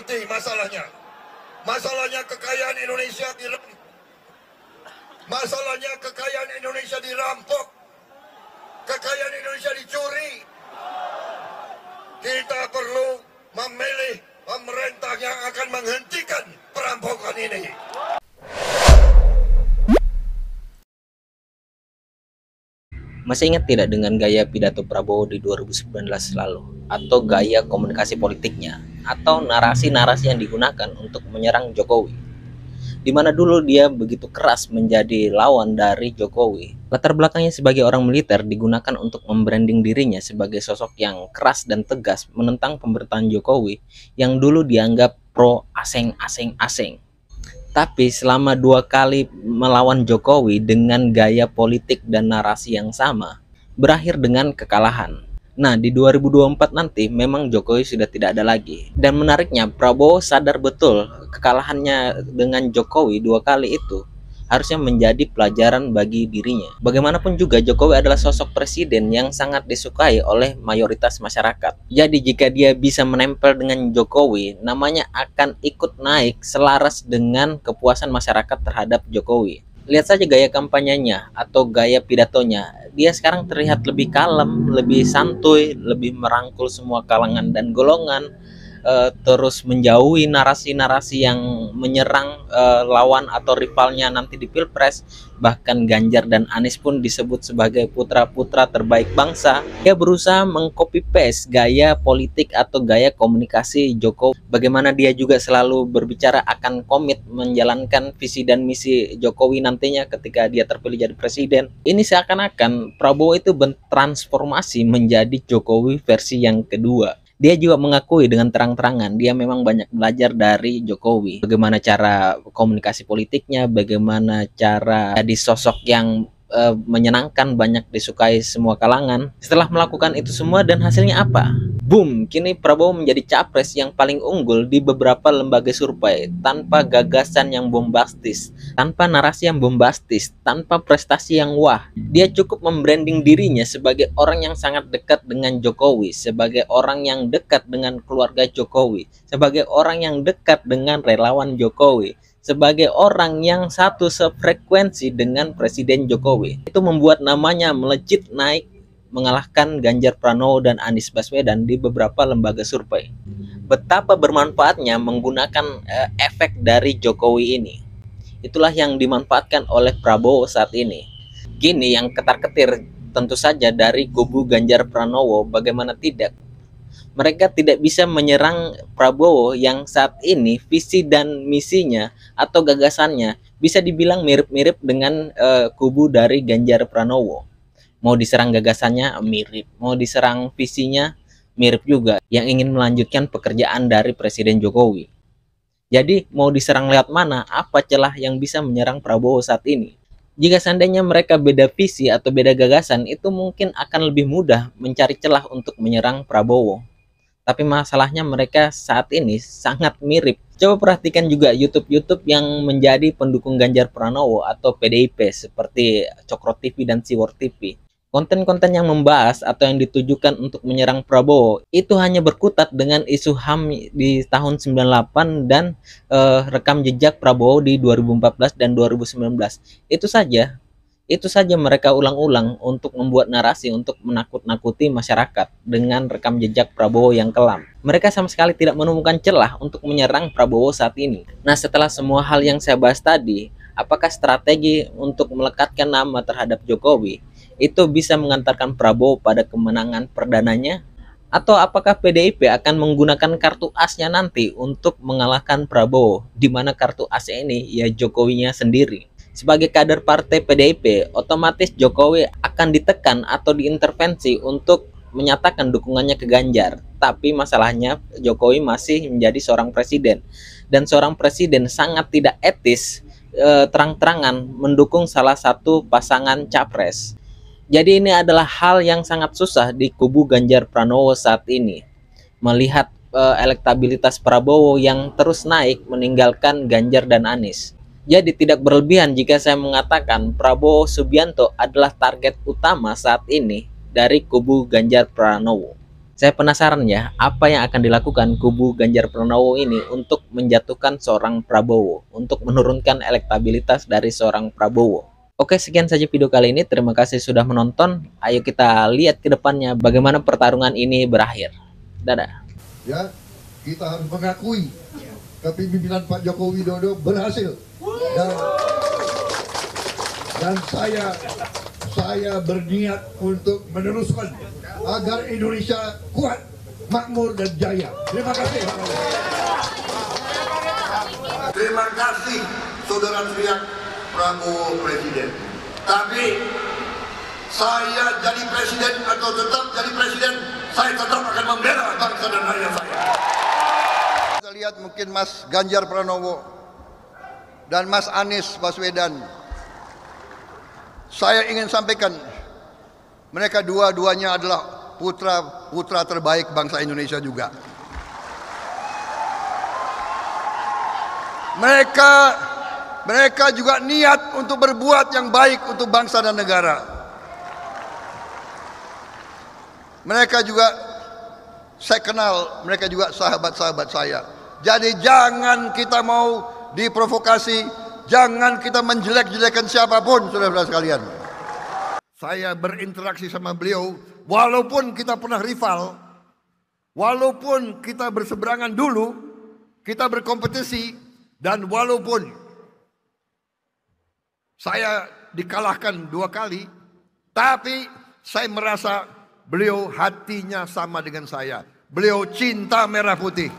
mengerti masalahnya. Masalahnya kekayaan Indonesia dirampok. Kekayaan Indonesia dicuri. Kita perlu memilih pemerintah yang akan menghentikan perampokan ini. Masih ingat tidak dengan gaya pidato Prabowo di 2019 lalu? Atau gaya komunikasi politiknya? Atau narasi-narasi yang digunakan untuk menyerang Jokowi? Di mana dulu dia begitu keras menjadi lawan dari Jokowi. Latar belakangnya sebagai orang militer digunakan untuk membranding dirinya sebagai sosok yang keras dan tegas menentang pemerintahan Jokowi yang dulu dianggap pro asing. Tapi selama 2 kali melawan Jokowi dengan gaya politik dan narasi yang sama, berakhir dengan kekalahan. Nah, di 2024 nanti memang Jokowi sudah tidak ada lagi. Dan menariknya, Prabowo sadar betul kekalahannya dengan Jokowi 2 kali itu harusnya menjadi pelajaran bagi dirinya. Bagaimanapun juga Jokowi adalah sosok presiden yang sangat disukai oleh mayoritas masyarakat. Jadi jika dia bisa menempel dengan Jokowi, namanya akan ikut naik selaras dengan kepuasan masyarakat terhadap Jokowi. Lihat saja gaya kampanyenya atau gaya pidatonya. Dia sekarang terlihat lebih kalem, lebih santuy, lebih merangkul semua kalangan dan golongan. Terus menjauhi narasi-narasi yang menyerang lawan atau rivalnya nanti di Pilpres. Bahkan Ganjar dan Anies pun disebut sebagai putra-putra terbaik bangsa. Dia berusaha mengcopy paste gaya politik atau gaya komunikasi Jokowi. Bagaimana dia juga selalu berbicara akan komit menjalankan visi dan misi Jokowi nantinya ketika dia terpilih jadi presiden. Ini seakan-akan Prabowo itu bertransformasi menjadi Jokowi versi yang kedua. Dia juga mengakui dengan terang-terangan dia memang banyak belajar dari Jokowi. Bagaimana cara komunikasi politiknya, bagaimana cara jadi sosok yang menyenangkan, banyak disukai semua kalangan. Setelah melakukan itu semua dan hasilnya apa? Boom, kini Prabowo menjadi capres yang paling unggul di beberapa lembaga survei tanpa gagasan yang bombastis, tanpa narasi yang bombastis, tanpa prestasi yang wah. Dia cukup membranding dirinya sebagai orang yang sangat dekat dengan Jokowi, sebagai orang yang dekat dengan keluarga Jokowi, sebagai orang yang dekat dengan relawan Jokowi, sebagai orang yang satu sefrekuensi dengan Presiden Jokowi. Itu membuat namanya melejit naik, mengalahkan Ganjar Pranowo dan Anies Baswedan di beberapa lembaga survei. Betapa bermanfaatnya menggunakan efek dari Jokowi ini. Itulah yang dimanfaatkan oleh Prabowo saat ini. Gini yang ketar-ketir tentu saja dari kubu Ganjar Pranowo, bagaimana tidak. Mereka tidak bisa menyerang Prabowo yang saat ini visi dan misinya atau gagasannya bisa dibilang mirip-mirip dengan kubu dari Ganjar Pranowo. Mau diserang gagasannya mirip, mau diserang visinya mirip juga, yang ingin melanjutkan pekerjaan dari Presiden Jokowi. Jadi mau diserang lewat mana, apa celah yang bisa menyerang Prabowo saat ini? Jika seandainya mereka beda visi atau beda gagasan, itu mungkin akan lebih mudah mencari celah untuk menyerang Prabowo. Tapi masalahnya mereka saat ini sangat mirip. Coba perhatikan juga YouTube yang menjadi pendukung Ganjar Pranowo atau PDIP seperti Cokro TV dan Siwor TV. Konten-konten yang membahas atau yang ditujukan untuk menyerang Prabowo itu hanya berkutat dengan isu HAM di tahun 98 dan rekam jejak Prabowo di 2014 dan 2019. Itu saja mereka ulang-ulang untuk membuat narasi untuk menakut-nakuti masyarakat dengan rekam jejak Prabowo yang kelam. Mereka sama sekali tidak menemukan celah untuk menyerang Prabowo saat ini. Nah, setelah semua hal yang saya bahas tadi, apakah strategi untuk melekatkan nama terhadap Jokowi itu bisa mengantarkan Prabowo pada kemenangan perdananya? Atau apakah PDIP akan menggunakan kartu asnya nanti untuk mengalahkan Prabowo, di mana kartu asnya ini ya Jokowinya sendiri? Sebagai kader partai PDIP, otomatis Jokowi akan ditekan atau diintervensi untuk menyatakan dukungannya ke Ganjar. Tapi masalahnya Jokowi masih menjadi seorang presiden, dan seorang presiden sangat tidak etis terang-terangan mendukung salah satu pasangan capres. Jadi ini adalah hal yang sangat susah di kubu Ganjar Pranowo saat ini. Melihat elektabilitas Prabowo yang terus naik meninggalkan Ganjar dan Anies. Jadi tidak berlebihan jika saya mengatakan Prabowo Subianto adalah target utama saat ini dari kubu Ganjar Pranowo. Saya penasaran ya, apa yang akan dilakukan kubu Ganjar Pranowo ini untuk menjatuhkan seorang Prabowo, untuk menurunkan elektabilitas dari seorang Prabowo. Oke, sekian saja video kali ini. Terima kasih sudah menonton. Ayo kita lihat ke depannya bagaimana pertarungan ini berakhir. Dadah. Ya, kita harus mengakui kepemimpinan Pak Joko Widodo berhasil. Dan saya berniat untuk meneruskan agar Indonesia kuat, makmur dan jaya. Terima kasih. Terima kasih saudara teriak Prabowo presiden. Tapi saya jadi presiden atau tetap jadi presiden, saya tetap akan membela bangsa dan rakyat saya. Kita lihat mungkin Mas Ganjar Pranowo dan Mas Anies Baswedan. Saya ingin sampaikan, mereka dua-duanya adalah putra terbaik bangsa Indonesia juga. Mereka juga niat untuk berbuat yang baik untuk bangsa dan negara. Mereka juga, saya kenal, mereka juga sahabat-sahabat saya. Jadi jangan kita mau diprovokasi, jangan kita menjelek-jelekan siapapun, saudara-saudara sekalian. Saya berinteraksi sama beliau, walaupun kita pernah rival, walaupun kita berseberangan dulu, kita berkompetisi, dan walaupun saya dikalahkan 2 kali, tapi saya merasa beliau hatinya sama dengan saya. Beliau cinta merah putih.